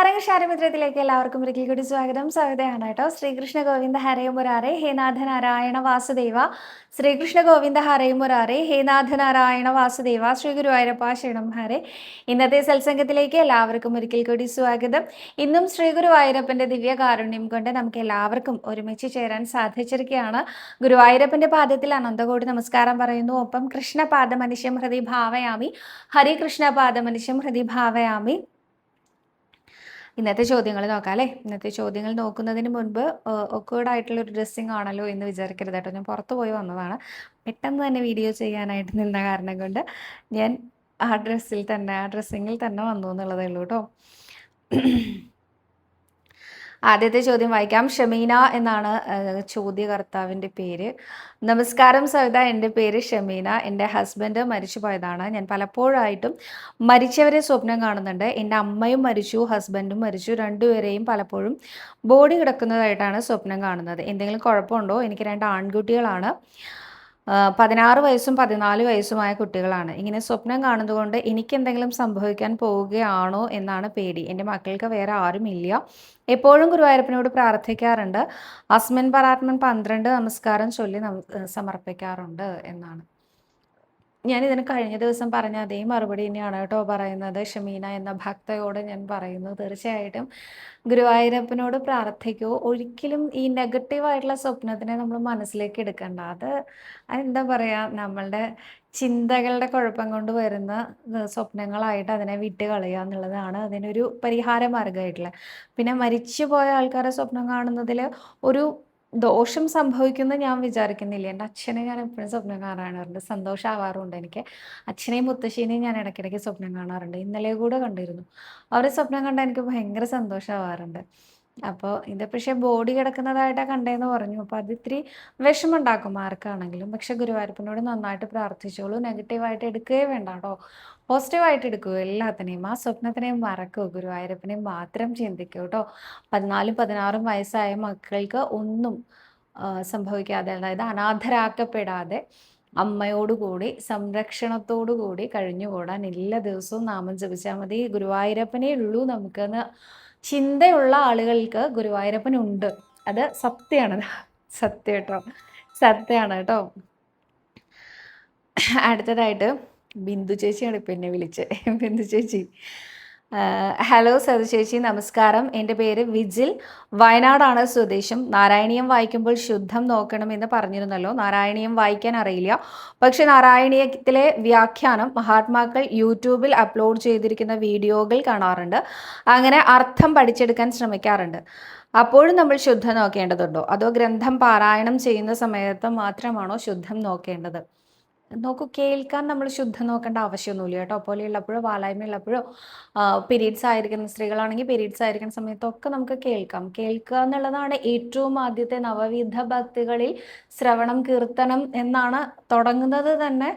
തരംഗശാരമിത്രത്തിലേക്ക് എല്ലാവർക്കും ഒരിക്കൽ കൂടി സ്വാഗതം. സവിതയാണ് കേട്ടോ. ശ്രീകൃഷ്ണ ഗോവിന്ദ ഹരേ മുരാരേ ഹേ നാഥ നാരായണ വാസുദേവ. ശ്രീകൃഷ്ണ ഗോവിന്ദ ഹരേ മുരാരേ ഹേ നാഥ നാരായണ വാസുദേവ. ശ്രീ ഗുരുവായൂരപ്പ ശരണം ഹരേ. ഇന്നത്തെ സത്സംഗത്തിലേക്ക് എല്ലാവർക്കും ഒരിക്കൽ കൂടി സ്വാഗതം. ഇന്നും ശ്രീ ഗുരുവായൂരപ്പന്റെ ദിവ്യകാരുണ്യം കൊണ്ട് നമുക്ക് എല്ലാവർക്കും ഒരുമിച്ച് ചേരാൻ സാധിച്ചിരിക്കുകയാണ്. ഗുരുവായൂരപ്പന്റെ പാദത്തിൽ അനന്തകോടി നമസ്കാരം പറയുന്നു. ഒപ്പം കൃഷ്ണപാദമനിശം ഹൃദി ഭാവയാമി, ഹരികൃഷ്ണപാദമനിശം ഹൃദി ഭാവയാമി. ഇന്നത്തെ ചോദ്യങ്ങൾ നോക്കാം അല്ലേ. ഇന്നത്തെ ചോദ്യങ്ങൾ നോക്കുന്നതിന് മുൻപ് ഒക്കേർഡ് ആയിട്ടുള്ളൊരു ഡ്രസ്സിങ് ആണല്ലോ എന്ന് വിചാരിക്കരുത് കേട്ടോ. ഞാൻ പുറത്ത് പോയി വന്നതാണ്. പെട്ടെന്ന് തന്നെ വീഡിയോ ചെയ്യാനായിട്ട് നിന്ന കാരണം കൊണ്ട് ഞാൻ ആ ഡ്രസ്സിങ്ങിൽ തന്നെ വന്നു എന്നുള്ളതേ ഉള്ളൂ കേട്ടോ. ആദ്യത്തെ ചോദ്യം വായിക്കാം. ഷമീന എന്നാണ് ചോദ്യകർത്താവിൻ്റെ പേര്. നമസ്കാരം സവിത, എൻ്റെ പേര് ഷമീന. എൻ്റെ ഹസ്ബൻഡ് മരിച്ചു പോയതാണ്. ഞാൻ പലപ്പോഴായിട്ടും മരിച്ചവരെ സ്വപ്നം കാണുന്നുണ്ട്. എൻ്റെ അമ്മയും മരിച്ചു, ഹസ്ബൻഡും മരിച്ചു. രണ്ടുപേരെയും പലപ്പോഴും ബോഡി കിടക്കുന്നതായിട്ടാണ് സ്വപ്നം കാണുന്നത്. എന്തെങ്കിലും കുഴപ്പമുണ്ടോ? എനിക്ക് 2 ആൺകുട്ടികളാണ്. 16 വയസ്സും 14 വയസ്സുമായ കുട്ടികളാണ്. ഇങ്ങനെ സ്വപ്നം കാണുന്നതുകൊണ്ട് എനിക്കെന്തെങ്കിലും സംഭവിക്കാൻ പോവുകയാണോ എന്നാണ് പേടി. എൻ്റെ മക്കൾക്ക് വേറെ ആരുമില്ല. എപ്പോഴും ഗുരുവായൂരപ്പനോട് പ്രാർത്ഥിക്കാറുണ്ട്. അസ്മിൻ പരാത്മൻ 12 നമസ്കാരം ചൊല്ലി സമർപ്പിക്കാറുണ്ട് എന്നാണ്. ഞാനിതിന് കഴിഞ്ഞ ദിവസം പറഞ്ഞ അതേ മറുപടി തന്നെയാണ് കേട്ടോ പറയുന്നത്. ഷമീന എന്ന ഭക്തയോട് ഞാൻ പറയുന്നു, തീർച്ചയായിട്ടും ഗുരുവായൂരപ്പനോട് പ്രാർത്ഥിക്കൂ. ഒരിക്കലും ഈ നെഗറ്റീവായിട്ടുള്ള സ്വപ്നത്തിനെ നമ്മൾ മനസ്സിലേക്ക് എടുക്കണ്ട. അതെന്താ പറയുക, നമ്മളുടെ ചിന്തകളുടെ കുഴപ്പം കൊണ്ട് വരുന്ന സ്വപ്നങ്ങളായിട്ട് അതിനെ വിട്ട് കളയുക എന്നുള്ളതാണ് അതിനൊരു പരിഹാര മാർഗമായിട്ടുള്ളത്. പിന്നെ മരിച്ചു പോയ ആൾക്കാരെ സ്വപ്നം കാണുന്നതിൽ ഒരു ദോഷം സംഭവിക്കുമെന്ന് ഞാൻ വിചാരിക്കുന്നില്ല. എൻ്റെ അച്ഛനെ ഞാൻ എപ്പോഴും സ്വപ്നം കാണാറുണ്ട്. സന്തോഷമാവാറുണ്ട് എനിക്ക്. അച്ഛനെയും മുത്തശ്ശീനെയും ഞാൻ ഇടയ്ക്കിടയ്ക്ക് സ്വപ്നം കാണാറുണ്ട്. ഇന്നലെ കൂടെ കണ്ടിരുന്നു. അവരെ സ്വപ്നം കണ്ടാൽ എനിക്ക് ഭയങ്കര സന്തോഷമാവാറുണ്ട്. അപ്പോൾ ഇത് പക്ഷേ ബോഡി കിടക്കുന്നതായിട്ടാണ് കണ്ടതെന്ന് പറഞ്ഞു. അപ്പോൾ അതിത്തിരി വിഷമമുണ്ടാക്കും ആർക്കാണെങ്കിലും. പക്ഷെ ഗുരുവായൂരപ്പനോട് നന്നായിട്ട് പ്രാർത്ഥിച്ചോളൂ. നെഗറ്റീവായിട്ട് എടുക്കുകയേ വേണ്ട കേട്ടോ. പോസിറ്റീവായിട്ട് എടുക്കുക. എല്ലാത്തിനെയും ആ സ്വപ്നത്തിനെയും മറക്കുക. ഗുരുവായൂരപ്പനെയും മാത്രം ചിന്തിക്കുക കേട്ടോ. 14 16 വയസ്സായ മക്കൾക്ക് ഒന്നും സംഭവിക്കാതെ, അതായത് അനാഥരാക്കപ്പെടാതെ അമ്മയോടുകൂടി സംരക്ഷണത്തോടുകൂടി കഴിഞ്ഞുകൂടാൻ എല്ലാ ദിവസവും നാമം ജപിച്ചാൽ മതി. ഗുരുവായൂരപ്പനേ ഉള്ളൂ നമുക്കെന്ന് ചിന്തയുള്ള ആളുകൾക്ക് ഗുരുവായൂരപ്പനുണ്ട്. അത് സത്യമാണ്. സത്യം കേട്ടോ, സത്യമാണ് കേട്ടോ. അടുത്തതായിട്ട് ബിന്ദു ചേച്ചിയാണ് ഇപ്പം എന്നെ വിളിച്ചത്. ബിന്ദു ചേച്ചി, ഹലോ സതി ചേച്ചി, നമസ്കാരം. എൻ്റെ പേര് വിജിൽ, വയനാടാണ് സ്വദേശം. നാരായണീയം വായിക്കുമ്പോൾ ശുദ്ധം നോക്കണമെന്ന് പറഞ്ഞിരുന്നല്ലോ. നാരായണീയം വായിക്കാൻ അറിയില്ല, പക്ഷെ നാരായണീയത്തിലെ വ്യാഖ്യാനം മഹാത്മാക്കൾ യൂട്യൂബിൽ അപ്ലോഡ് ചെയ്തിരിക്കുന്ന വീഡിയോകൾ കാണാറുണ്ട്. അങ്ങനെ അർത്ഥം പഠിച്ചെടുക്കാൻ ശ്രമിക്കാറുണ്ട്. അപ്പോഴും നമ്മൾ ശുദ്ധം നോക്കേണ്ടതുണ്ടോ, അതോ ഗ്രന്ഥം പാരായണം ചെയ്യുന്ന സമയത്ത് മാത്രമാണോ ശുദ്ധം നോക്കേണ്ടത്? നോക്കൂ, കേൾക്കാൻ നമ്മൾ ശുദ്ധം നോക്കേണ്ട ആവശ്യമൊന്നുമില്ല കേട്ടോ. പോലെയുള്ളപ്പോഴോ വാലായ്മയുള്ളപ്പോഴോ പീരീഡ്സ് ആയിരിക്കുന്ന സ്ത്രീകളാണെങ്കിൽ പീരീഡ്സ് ആയിരിക്കുന്ന സമയത്തൊക്കെ നമുക്ക് കേൾക്കാം. കേൾക്കുക എന്നുള്ളതാണ് ഏറ്റവും ആദ്യത്തെ നവവിധ ഭക്തികളിൽ ശ്രവണം കീർത്തനം എന്നാണ് തുടങ്ങുന്നത് തന്നെ.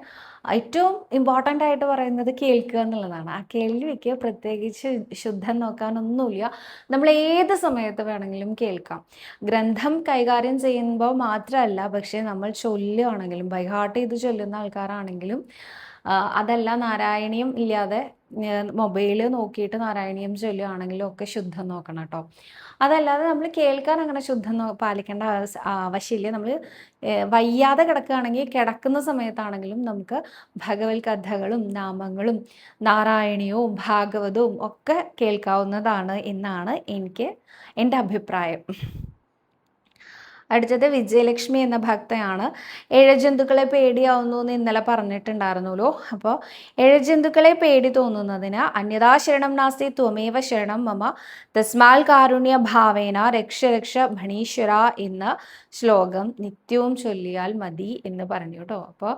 ഏറ്റവും ഇമ്പോർട്ടൻ്റ് ആയിട്ട് പറയുന്നത് കേൾക്കുക എന്നുള്ളതാണ്. ആ കേൾവിക്ക് പ്രത്യേകിച്ച് ശുദ്ധം നോക്കാനൊന്നുമില്ല. നമ്മൾ ഏത് സമയത്ത് വേണമെങ്കിലും കേൾക്കാം. ഗ്രന്ഥം കൈകാര്യം ചെയ്യുമ്പോൾ മാത്രമല്ല, പക്ഷേ നമ്മൾ ചൊല്ലുകയാണെങ്കിലും ബൈഹാർട്ട് ചെയ്ത് ചൊല്ലുന്ന ആൾക്കാരാണെങ്കിലും അതല്ല നാരായണീയം ഇല്ലാതെ മൊബൈൽ നോക്കിയിട്ട് നാരായണീയം ചൊല്ലുകയാണെങ്കിലും ഒക്കെ ശുദ്ധം നോക്കണം കേട്ടോ. അതല്ലാതെ നമ്മൾ കേൾക്കാൻ അങ്ങനെ ശുദ്ധം പാലിക്കേണ്ട ആവശ്യമില്ല. നമ്മൾ വയ്യാതെ കിടക്കുകയാണെങ്കിൽ കിടക്കുന്ന സമയത്താണെങ്കിലും നമുക്ക് ഭഗവത് കഥകളും നാമങ്ങളും നാരായണീയവും ഭാഗവതവും ഒക്കെ കേൾക്കാവുന്നതാണ് എന്നാണ് എൻ്റെ അഭിപ്രായം. അടുത്തത് വിജയലക്ഷ്മി എന്ന ഭക്തയാണ്. ഇഴജന്തുക്കളെ പേടിയാവുന്നു എന്ന് ഇന്നലെ പറഞ്ഞിട്ടുണ്ടായിരുന്നല്ലോ. അപ്പോൾ ഇഴജന്തുക്കളെ പേടി തോന്നുന്നതിന് അന്യഥാ ശരണം നാസ്തി ത്വമേവ ശരണം മമ തസ്മാൽ കാരുണ്യ ഭാവേന രക്ഷ രക്ഷ ഭണീശ്വര എന്ന ശ്ലോകം നിത്യവും ചൊല്ലിയാൽ മതി എന്ന് പറഞ്ഞു കേട്ടോ. അപ്പോൾ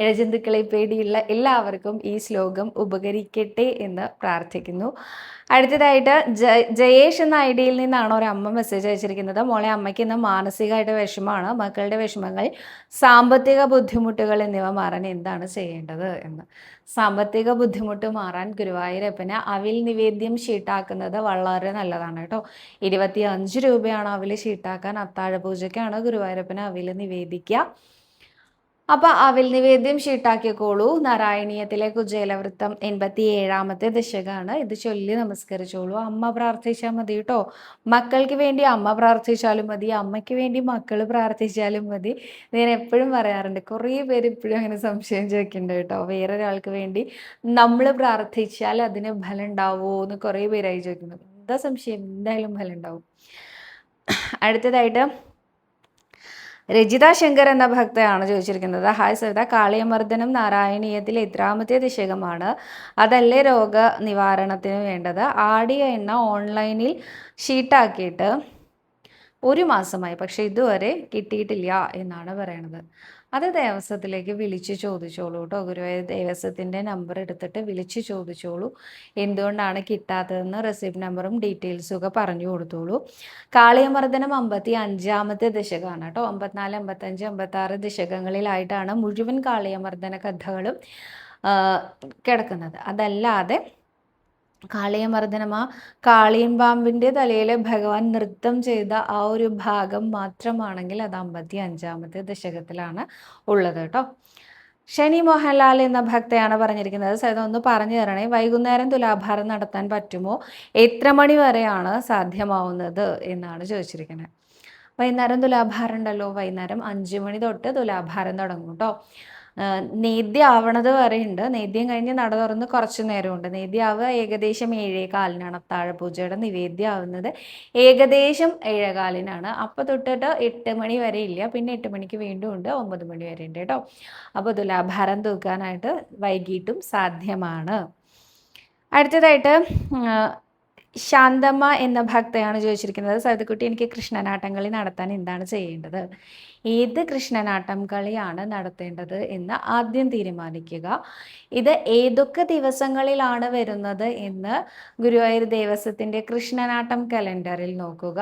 ഇഴജന്തുക്കളെ പേടിയുള്ള എല്ലാവർക്കും ഈ ശ്ലോകം ഉപകരിക്കട്ടെ എന്ന് പ്രാർത്ഥിക്കുന്നു. അടുത്തതായിട്ട് ജയേഷ് എന്ന ഐഡിയയിൽ നിന്നാണ് ഒരു അമ്മ മെസ്സേജ് അയച്ചിരിക്കുന്നത്. മോളെ, അമ്മയ്ക്ക് ഇന്ന് മാനസികമായിട്ട് വിഷമമാണ്. മക്കളുടെ വിഷമങ്ങൾ, സാമ്പത്തിക ബുദ്ധിമുട്ടുകൾ എന്നിവ മാറാൻ എന്താണ് ചെയ്യേണ്ടത് എന്ന്. സാമ്പത്തിക ബുദ്ധിമുട്ട് മാറാൻ ഗുരുവായൂരപ്പന് അവിൽ നിവേദ്യം ഷീട്ടാക്കുന്നത് വളരെ നല്ലതാണ് കേട്ടോ. 25 രൂപയാണ് അവിൽ ഷീട്ടാക്കാൻ. അത്താഴ പൂജയ്ക്കാണ് ഗുരുവായൂരപ്പന് അവിൽ നിവേദിക്കുക. അപ്പൊ അവിൽ നിവേദ്യം ഷീട്ടാക്കിക്കോളൂ. നാരായണീയത്തിലെ കുചേലവൃത്തം 87ാമത്തെ ദശകമാണ്. ഇത് ചൊല്ലി നമസ്കരിച്ചോളൂ. അമ്മ പ്രാർത്ഥിച്ചാൽ മതി കേട്ടോ. മക്കൾക്ക് വേണ്ടി അമ്മ പ്രാർത്ഥിച്ചാലും മതി, അമ്മയ്ക്ക് വേണ്ടി മക്കൾ പ്രാർത്ഥിച്ചാലും മതി. ഞാൻ എപ്പോഴും പറയാറുണ്ട്, കുറേ പേര് ഇപ്പോഴും അങ്ങനെ സംശയം ചോദിക്കുന്നുണ്ട് കേട്ടോ. വേറൊരാൾക്ക് വേണ്ടി നമ്മൾ പ്രാർത്ഥിച്ചാൽ അതിന് ഫലം ഉണ്ടാവുമോ എന്ന് കുറേ പേരായി ചോദിക്കുന്നത്. എന്താ സംശയം? എന്തായാലും ഫലം ഉണ്ടാവും. അടുത്തതായിട്ട് രജിത ശങ്കർ എന്ന ഭക്തയാണ് ചോദിച്ചിരിക്കുന്നത്. ഹായ് സവിത, കാളിയമർദ്ദനം നാരായണീയത്തിൽ എത്രാമത്തെ ദശകമാണ്? അതല്ലേ രോഗ നിവാരണത്തിന് വേണ്ടത്? ആടിയ എണ്ണ ഓൺലൈനിൽ ഷീട്ടാക്കിയിട്ട് 1 മാസമായി, പക്ഷെ ഇതുവരെ കിട്ടിയിട്ടില്ല എന്നാണ് പറയണത്. അത് ദേവസ്വത്തിലേക്ക് വിളിച്ച് ചോദിച്ചോളൂ കേട്ടോ. ഗുരുവായൂർ ദേവസ്വത്തിൻ്റെ നമ്പർ എടുത്തിട്ട് വിളിച്ച് ചോദിച്ചോളൂ എന്തുകൊണ്ടാണ് കിട്ടാത്തതെന്ന്. റെസിപ്റ്റ് നമ്പറും ഡീറ്റെയിൽസും ഒക്കെ പറഞ്ഞു കൊടുത്തോളൂ. കാളിയമർദ്ദനം 55ാമത്തെ ദശകമാണ് കേട്ടോ. 54, 55, 56 ദശകങ്ങളിലായിട്ടാണ് മുഴുവൻ കാളിയമർദ്ദന കഥകളും കിടക്കുന്നത്. അതല്ലാതെ കാളിയമർദ്ദനം ആ കാളിയൻ പാമ്പിൻ്റെ തലയിൽ ഭഗവാൻ നൃത്തം ചെയ്ത ആ ഒരു ഭാഗം മാത്രമാണെങ്കിൽ അത് 55ാമത്തെ ദശകത്തിലാണ് ഉള്ളത് കേട്ടോ. ഷനി മോഹൻലാൽ എന്ന ഭക്തയാണ് പറഞ്ഞിരിക്കുന്നത്. സൈതം ഒന്ന് പറഞ്ഞു തരണേ, വൈകുന്നേരം തുലാഭാരം നടത്താൻ പറ്റുമോ? എത്ര മണി വരെയാണ് സാധ്യമാവുന്നത് എന്നാണ് ചോദിച്ചിരിക്കുന്നത്. വൈകുന്നേരം തുലാഭാരം ഉണ്ടല്ലോ. വൈകുന്നേരം 5 മണി തൊട്ട് തുലാഭാരം തുടങ്ങും കേട്ടോ. നേദ്യം ആവണത് വരെ ഉണ്ട്. നേദ്യം കഴിഞ്ഞ് നട തുറന്ന് കുറച്ച് നേരമുണ്ട്. നേദ്യം ആവുക ഏകദേശം 7:15 അത്താഴപൂജയുടെ നിവേദ്യം ആവുന്നത് ഏകദേശം 7:15. അപ്പോൾ തൊട്ടിട്ട് 8 മണി വരെ ഇല്ല. പിന്നെ 8 മണിക്ക് വീണ്ടും ഉണ്ട്, 9 മണി വരെ ഉണ്ട് കേട്ടോ. അപ്പോൾ തുലാഭാരം തൂക്കാനായിട്ട് വൈകിട്ടും സാധ്യമാണ്. അടുത്തതായിട്ട് ശാന്തമ്മ എന്ന ഭക്തയാണ് ചോദിച്ചിരിക്കുന്നത്. സവിതക്കുട്ടി, എനിക്ക് കൃഷ്ണനാട്ടം കളി നടത്താൻ എന്താണ് ചെയ്യേണ്ടത്? ഏത് കൃഷ്ണനാട്ടം കളിയാണ് നടത്തേണ്ടത് എന്ന് ആദ്യം തീരുമാനിക്കുക. ഇത് ഏതൊക്കെ ദിവസങ്ങളിലാണ് വരുന്നത് എന്ന് ഗുരുവായൂർ ദേവസ്വത്തിൻ്റെ കൃഷ്ണനാട്ടം കലണ്ടറിൽ നോക്കുക.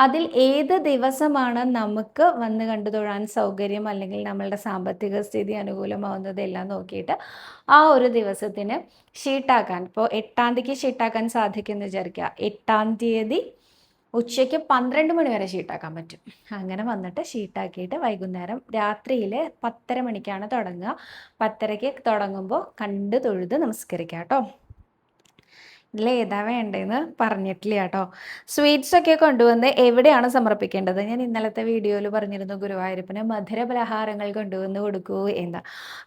അതിൽ ഏത് ദിവസമാണ് നമുക്ക് വന്ന് കണ്ടു തൊഴാൻ സൗകര്യം, അല്ലെങ്കിൽ നമ്മളുടെ സാമ്പത്തിക സ്ഥിതി അനുകൂലമാവുന്നത് എല്ലാം നോക്കിയിട്ട് ആ ഒരു ദിവസത്തിന് ഷീട്ടാക്കാൻ. ഇപ്പോൾ 8-ാം തീയതിക്ക് ഷീട്ടാക്കാൻ സാധിക്കുമെന്ന് വിചാരിക്കുക. 8-ാം തീയതി ഉച്ചയ്ക്ക് 12 മണി വരെ ഷീട്ടാക്കാൻ പറ്റും. അങ്ങനെ വന്നിട്ട് ഷീട്ടാക്കിയിട്ട് വൈകുന്നേരം രാത്രിയിൽ 10:30 മണിക്കാണ് തുടങ്ങുക. 10:30ക്ക് തുടങ്ങുമ്പോൾ കണ്ട് തൊഴുത് നമസ്കരിക്കാം കേട്ടോ. ഇതിൽ ഏതാ വേണ്ടതെന്ന് പറഞ്ഞിട്ടില്ല കേട്ടോ. സ്വീറ്റ്സൊക്കെ കൊണ്ടുവന്ന് എവിടെയാണ് സമർപ്പിക്കേണ്ടത്? ഞാൻ ഇന്നലത്തെ വീഡിയോയിൽ പറഞ്ഞിരുന്നു, ഗുരുവായൂരപ്പന് മധുര പലഹാരങ്ങൾ കൊണ്ടുവന്ന് കൊടുക്കൂ എന്ന്.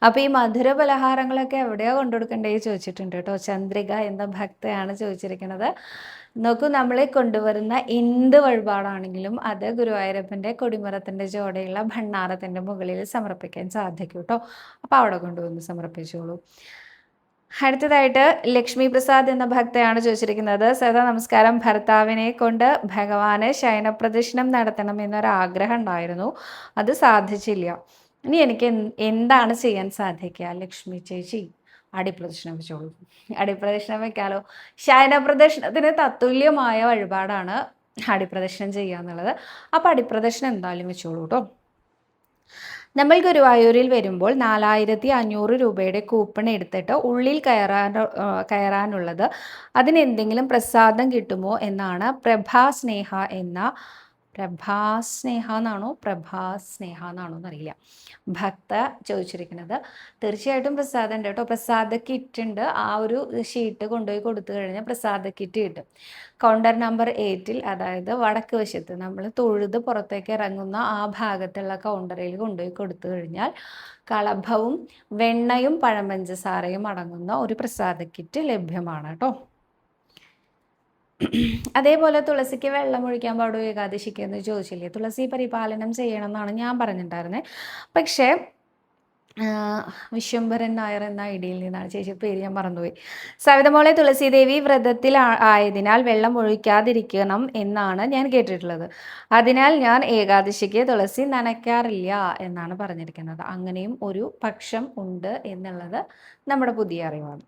അപ്പോൾ ഈ മധുര പലഹാരങ്ങളൊക്കെ എവിടെയാണ് കൊണ്ടുകൊടുക്കേണ്ടത് ചോദിച്ചിട്ടുണ്ട് കേട്ടോ. ചന്ദ്രിക എന്ന ഭക്തയാണ് ചോദിച്ചിരിക്കുന്നത്. നോക്കൂ, നമ്മൾ കൊണ്ടുവരുന്ന എന്ത് വഴിപാടാണെങ്കിലും അത് ഗുരുവായൂരപ്പൻ്റെ കൊടിമരത്തിൻ്റെ ചോടയുള്ള ഭണ്ണാരത്തിൻ്റെ മുകളിൽ സമർപ്പിക്കാൻ സാധിക്കും കേട്ടോ. അപ്പോൾ അവിടെ കൊണ്ടുവന്ന് സമർപ്പിച്ചോളൂ. അടുത്തതായിട്ട് ലക്ഷ്മി പ്രസാദ് എന്ന ഭക്തയാണ് ചോദിച്ചിരിക്കുന്നത്. സദാ നമസ്കാരം, ഭർത്താവിനെ കൊണ്ട് ഭഗവാന് ശയനപ്രദക്ഷിണം നടത്തണം എന്നൊരാഗ്രഹം ഉണ്ടായിരുന്നു, അത് സാധിച്ചില്ല. ഇനി എനിക്ക് എന്താണ് ചെയ്യാൻ സാധിക്കുക? ലക്ഷ്മി ചേച്ചി, അടിപ്രദക്ഷിണം വെച്ചോളൂ. അടിപ്രദക്ഷിണം വെക്കാലോ. ശയനപ്രദക്ഷിണത്തിന് തത്തുല്യമായ വഴിപാടാണ് അടിപ്രദക്ഷിണം ചെയ്യുക എന്നുള്ളത്. അപ്പോൾ അടിപ്രദക്ഷിണം എന്തായാലും വെച്ചോളൂ കേട്ടോ. നമ്മൾ ഗുരുവായൂരിൽ വരുമ്പോൾ 4500 രൂപയുടെ കൂപ്പൺ എടുത്തിട്ട് ഉള്ളിൽ കയറാനുള്ളത്, അതിനെന്തെങ്കിലും പ്രസാദം കിട്ടുമോ എന്നാണ് പ്രഭാസ്നേഹ എന്നാണോ എന്നറിയില്ല ഭക്ത ചോദിച്ചിരിക്കുന്നത്. തീർച്ചയായിട്ടും പ്രസാദം ഉണ്ട് കേട്ടോ. പ്രസാദ കിറ്റ് ഉണ്ട്. ആ ഒരു ഷീറ്റ് കൊണ്ടുപോയി കൊടുത്തു കഴിഞ്ഞാൽ പ്രസാദ കിറ്റ് കിട്ടും. കൗണ്ടർ നമ്പർ 8-ൽ, അതായത് വടക്ക് വശത്ത് നമ്മൾ തൊഴുത് പുറത്തേക്ക് ഇറങ്ങുന്ന ആ ഭാഗത്തുള്ള കൗണ്ടറിൽ കൊണ്ടുപോയി കൊടുത്തു കഴിഞ്ഞാൽ കളഭവും വെണ്ണയും പഴമ്പഞ്ചസാരയും അടങ്ങുന്ന ഒരു പ്രസാദ കിറ്റ് ലഭ്യമാണ് കേട്ടോ. അതേപോലെ തുളസിക്ക് വെള്ളം ഒഴിക്കാൻ പാടുമോ ഏകാദശിക്ക് എന്ന് ചോദിച്ചില്ലേ. തുളസി പരിപാലനം ചെയ്യണം എന്നാണ് ഞാൻ പറഞ്ഞിട്ടുണ്ടായിരുന്നത്. പക്ഷേ വിശ്വംഭരൻ നായർ എന്ന ഐഡിയയിൽ നിന്നാണ്, ചേച്ചി പേര് ഞാൻ മറന്നുപോയി. സവിതമോളെ, തുളസീദേവി വ്രതത്തിൽ ആയതിനാൽ വെള്ളം ഒഴിക്കാതിരിക്കണം എന്നാണ് ഞാൻ കേട്ടിട്ടുള്ളത്. അതിനാൽ ഞാൻ ഏകാദശിക്ക് തുളസി നനയ്ക്കാറില്ല എന്നാണ് പറഞ്ഞിരിക്കുന്നത്. അങ്ങനെയും ഒരു പക്ഷം ഉണ്ട് എന്നുള്ളത് നമ്മുടെ പുതിയ അറിവാണ്.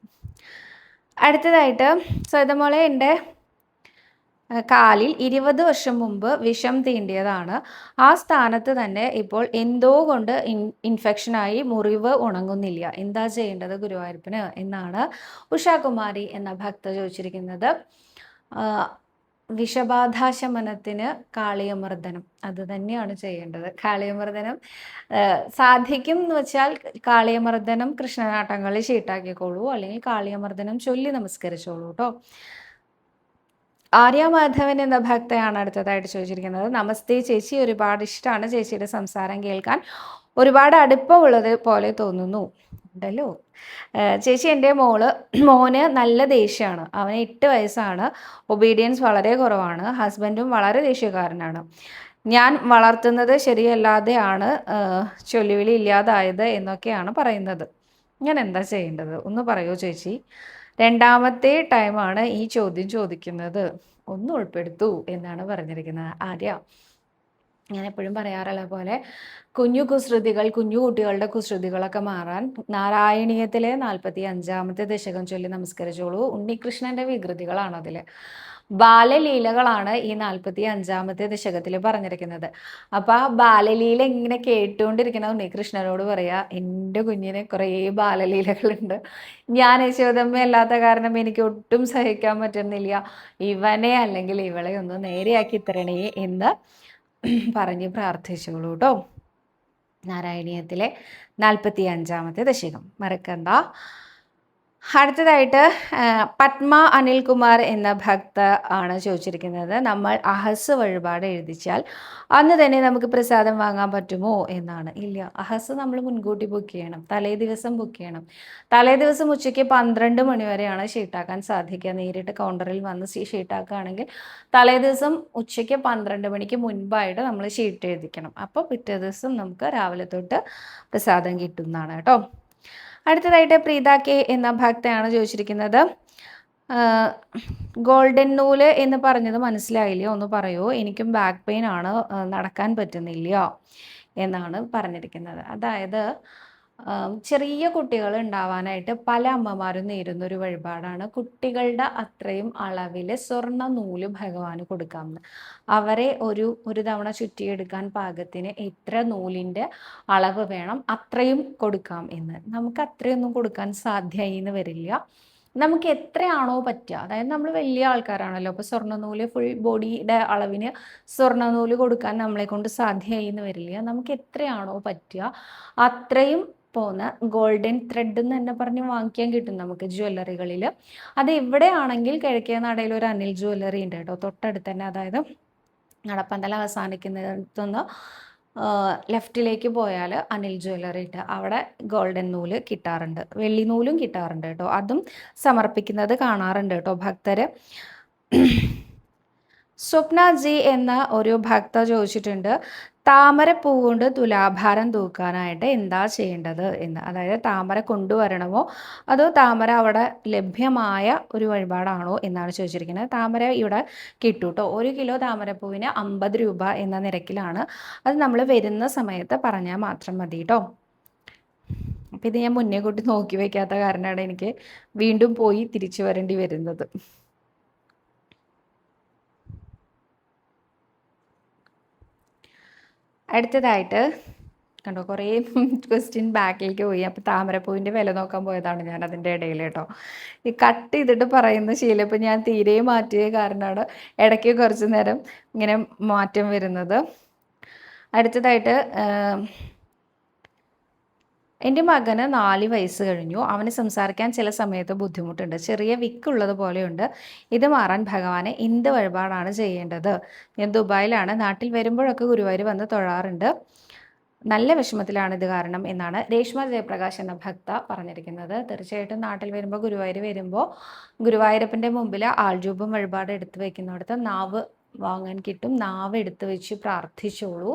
അടുത്തതായിട്ട് സവിതമോളെ, എൻ്റെ കാലിൽ 20 വർഷം മുമ്പ് വിഷം തീണ്ടിയതാണ്. ആ സ്ഥാനത്ത് തന്നെ ഇപ്പോൾ എന്തോ കൊണ്ട് ഇൻഫെക്ഷനായി മുറിവ് ഉണങ്ങുന്നില്ല. എന്താ ചെയ്യേണ്ടത് ഗുരുവായൂരപ്പന് എന്നാണ് ഉഷാകുമാരി എന്ന ഭക്ത ചോദിച്ചിരിക്കുന്നത്. വിഷബാധാശമനത്തിന് കാളിയമർദ്ദനം അത് തന്നെയാണ് ചെയ്യേണ്ടത്. കാളിയമർദ്ദനം സാധിക്കും എന്ന് വെച്ചാൽ കാളിയമർദ്ദനം കൃഷ്ണനാട്ടങ്ങളിൽ ഷീട്ടാക്കിക്കോളൂ, അല്ലെങ്കിൽ കാളിയമർദ്ദനം ചൊല്ലി നമസ്കരിച്ചോളൂ കേട്ടോ. ആര്യ മാധവൻ എന്ന ഭക്തയാണ് അടുത്തതായിട്ട് ചോദിച്ചിരിക്കുന്നത്. നമസ്തേ ചേച്ചി, ഒരുപാട് ഇഷ്ടമാണ് ചേച്ചിയുടെ സംസാരം കേൾക്കാൻ, ഒരുപാട് അടുപ്പമുള്ളത് പോലെ തോന്നുന്നു. ഉണ്ടല്ലോ ചേച്ചി. എൻ്റെ മോന് നല്ല ദേഷ്യമാണ്. അവന് 8 വയസ്സാണ്. ഒബീഡിയൻസ് വളരെ കുറവാണ്. ഹസ്ബൻഡും വളരെ ദേഷ്യക്കാരനാണ്. ഞാൻ വളർത്തുന്നത് ശരിയല്ലാതെയാണ് ചൊല്ലുവിളി ഇല്ലാതായത് എന്നൊക്കെയാണ് പറയുന്നത്. ഞാൻ എന്താ ചെയ്യേണ്ടത് ഒന്ന് പറയൂ ചേച്ചി. രണ്ടാമത്തെ ടൈമാണ് ഈ ചോദ്യം ചോദിക്കുന്നത്, ഒന്ന് ഉൾപ്പെടുത്തൂ എന്നാണ് പറഞ്ഞിരിക്കുന്നത്. ആര്യ, ഞാൻ എപ്പോഴും പറയാറുള്ള പോലെ കുഞ്ഞു കുട്ടികളുടെ കുസൃതികളൊക്കെ മാറാൻ നാരായണീയത്തിലെ 45-ാമത്തെ ദശകം ചൊല്ലി നമസ്കരിച്ചോളൂ. ഉണ്ണികൃഷ്ണന്റെ വികൃതികളാണ് അതിൽ, ബാലലീലകളാണ് ഈ 45-ാമത്തെ ദശകത്തിൽ പറഞ്ഞിരിക്കുന്നത്. അപ്പൊ ആ ബാലലീല ഇങ്ങനെ കേട്ടുകൊണ്ടിരിക്കുന്ന ഉണ്ണികൃഷ്ണനോട് പറയാ, എൻ്റെ കുഞ്ഞിന് കുറേ ബാലലീലകളുണ്ട്, ഞാൻ യശോദമ്മ അല്ലാത്ത കാരണം എനിക്ക് ഒട്ടും സഹിക്കാൻ പറ്റുന്നില്ല, ഇവനെ അല്ലെങ്കിൽ ഇവളെ ഒന്ന് നേരെയാക്കി തരണേ എന്ന് പറഞ്ഞ് പ്രാർത്ഥിച്ചോളൂ കേട്ടോ. നാരായണീയത്തിലെ 45-ാമത്തെ ദശകം മറക്കണ്ട. അടുത്തതായിട്ട് പത്മ അനിൽകുമാർ എന്ന ഭക്ത ആണ് ചോദിച്ചിരിക്കുന്നത്. നമ്മൾ അഹസ് വഴിപാട് എഴുതിച്ചാൽ അന്ന് തന്നെ നമുക്ക് പ്രസാദം വാങ്ങാൻ പറ്റുമോ എന്നാണ്. ഇല്ല, അഹസ് നമ്മൾ മുൻകൂട്ടി ബുക്ക് ചെയ്യണം, തലേ ദിവസം ബുക്ക് ചെയ്യണം. തലേ ദിവസം ഉച്ചയ്ക്ക് 12 മണി വരെയാണ് ഷീട്ടാക്കാൻ സാധിക്കുക. നേരിട്ട് കൗണ്ടറിൽ വന്ന് ഷീട്ടാക്കുകയാണെങ്കിൽ തലേ ദിവസം ഉച്ചയ്ക്ക് 12 മണിക്ക് മുൻപായിട്ട് നമ്മൾ ഷീട്ട് എഴുതിക്കണം. അപ്പോൾ പിറ്റേ ദിവസം നമുക്ക് രാവിലെ തൊട്ട് പ്രസാദം കിട്ടുന്നതാണ് കേട്ടോ. അടുത്തതായിട്ട് പ്രീത കെ എന്ന ഭക്തയാണ് ചോദിച്ചിരിക്കുന്നത്. ഗോൾഡൻ നൂല് എന്ന് പറഞ്ഞത് മനസ്സിലായില്ല, ഒന്ന് പറയൂ. എനിക്കും ബാക്ക് പെയിൻ ആണ്, നടക്കാൻ പറ്റുന്നില്ല എന്നാണ് പറഞ്ഞിരിക്കുന്നത്. അതായത് ചെറിയ കുട്ടികൾ ഉണ്ടാവാനായിട്ട് പല അമ്മമാരും നേരുന്ന ഒരു വഴിപാടാണ് കുട്ടികളുടെ അത്രയും അളവിൽ സ്വർണ്ണ നൂല് ഭഗവാന് കൊടുക്കാമെന്ന്. അവരെ ഒരു തവണ ചുറ്റിയെടുക്കാൻ പാകത്തിന് എത്ര നൂലിൻ്റെ അളവ് വേണം അത്രയും കൊടുക്കാം എന്ന്. നമുക്ക് അത്രയൊന്നും കൊടുക്കാൻ സാധ്യമായി എന്ന് വരില്ല. നമുക്ക് എത്രയാണോ പറ്റുക, അതായത് നമ്മൾ വലിയ ആൾക്കാരാണല്ലോ, അപ്പോൾ സ്വർണ്ണനൂല് ഫുൾ ബോഡിയുടെ അളവിന് സ്വർണ്ണനൂല് കൊടുക്കാൻ നമ്മളെ കൊണ്ട് സാധ്യമായി എന്ന് വരില്ല. നമുക്ക് എത്രയാണോ പറ്റുക അത്രയും പോകുന്ന ഗോൾഡൻ ത്രെഡ് എന്ന് തന്നെ പറഞ്ഞ് വാങ്ങിക്കാൻ കിട്ടും നമുക്ക് ജ്വല്ലറികളിൽ. അത് എവിടെയാണെങ്കിൽ കിഴക്കേനടയിൽ ഒരു അനിൽ ജ്വല്ലറി ഉണ്ട് കേട്ടോ, തൊട്ടടുത്ത് തന്നെ. അതായത് നടപ്പന്തല അവസാനിക്കുന്നിടത്തുനിന്ന് ലെഫ്റ്റിലേക്ക് പോയാൽ അനിൽ ജ്വല്ലറി ഉണ്ട്. അവിടെ ഗോൾഡൻ നൂല് കിട്ടാറുണ്ട്, വെള്ളി നൂലും കിട്ടാറുണ്ട് കേട്ടോ. അതും സമർപ്പിക്കുന്നത് കാണാറുണ്ട് കേട്ടോ ഭക്തർ. സ്വപ്ന ജി എന്ന ഒരു ഭക്ത ചോദിച്ചിട്ടുണ്ട്, താമരപ്പൂ കൊണ്ട് തുലാഭാരം തൂക്കാനായിട്ട് എന്താ ചെയ്യേണ്ടത് എന്ന്. അതായത് താമര കൊണ്ടുവരണമോ അതോ താമര അവിടെ ലഭ്യമായ ഒരു വഴിപാടാണോ എന്നാണ് ചോദിച്ചിരിക്കുന്നത്. താമര ഇവിടെ കിട്ടും കേട്ടോ. 1 കിലോ താമരപ്പൂവിന് 50 രൂപ എന്ന നിരക്കിലാണ്. അത് നമ്മൾ വരുന്ന സമയത്ത് പറഞ്ഞാൽ മാത്രം മതി കേട്ടോ. അപ്പം ഇത് ഞാൻ മുന്നേ കൂട്ടി നോക്കി വയ്ക്കാത്ത കാരണമാണ് എനിക്ക് വീണ്ടും പോയി തിരിച്ചു വരേണ്ടി വരുന്നത്. അടുത്തതായിട്ട് കണ്ടോ, കുറേ ക്വസ്റ്റ്യൻ ബാക്കിലേക്ക് പോയി. അപ്പോൾ താമരപ്പൂവിൻ്റെ വില നോക്കാൻ പോയതാണ് ഞാൻ അതിൻ്റെ ഇടയിൽ കേട്ടോ. ഈ കട്ട് ചെയ്തിട്ട് പറയുന്ന ശീലം ഇപ്പം ഞാൻ തീരെ മാറ്റിയ കാരണമാണ് ഇടയ്ക്ക് കുറച്ച് നേരം ഇങ്ങനെ മാറ്റം വരുന്നത്. അടുത്തതായിട്ട് എൻ്റെ മകന് 4 വയസ്സ് കഴിഞ്ഞു. അവന് സംസാരിക്കാൻ ചില സമയത്ത് ബുദ്ധിമുട്ടുണ്ട്, ചെറിയ വിക്കുള്ളത് പോലെയുണ്ട്. ഇത് മാറാൻ ഭഗവാനെ എന്ത് വഴിപാടാണ് ചെയ്യേണ്ടത്? ഞാൻ ദുബായിലാണ്, നാട്ടിൽ വരുമ്പോഴൊക്കെ ഗുരുവായൂർ വന്ന് തൊഴാറുണ്ട്. നല്ല വിഷമത്തിലാണ് ഇത് കാരണം എന്നാണ് രേഷ്മ ജയപ്രകാശ് എന്ന ഭക്ത പറഞ്ഞിരിക്കുന്നത്. തീർച്ചയായിട്ടും നാട്ടിൽ വരുമ്പോൾ ഗുരുവായൂർ വരുമ്പോൾ ഗുരുവായൂരപ്പൻ്റെ മുമ്പിൽ ആൾരൂപം വഴിപാട് എടുത്തു വയ്ക്കുന്നിടത്ത് നാവ് വാങ്ങാൻ കിട്ടും. നാവ് എടുത്തു വെച്ച് പ്രാർത്ഥിച്ചോളൂ.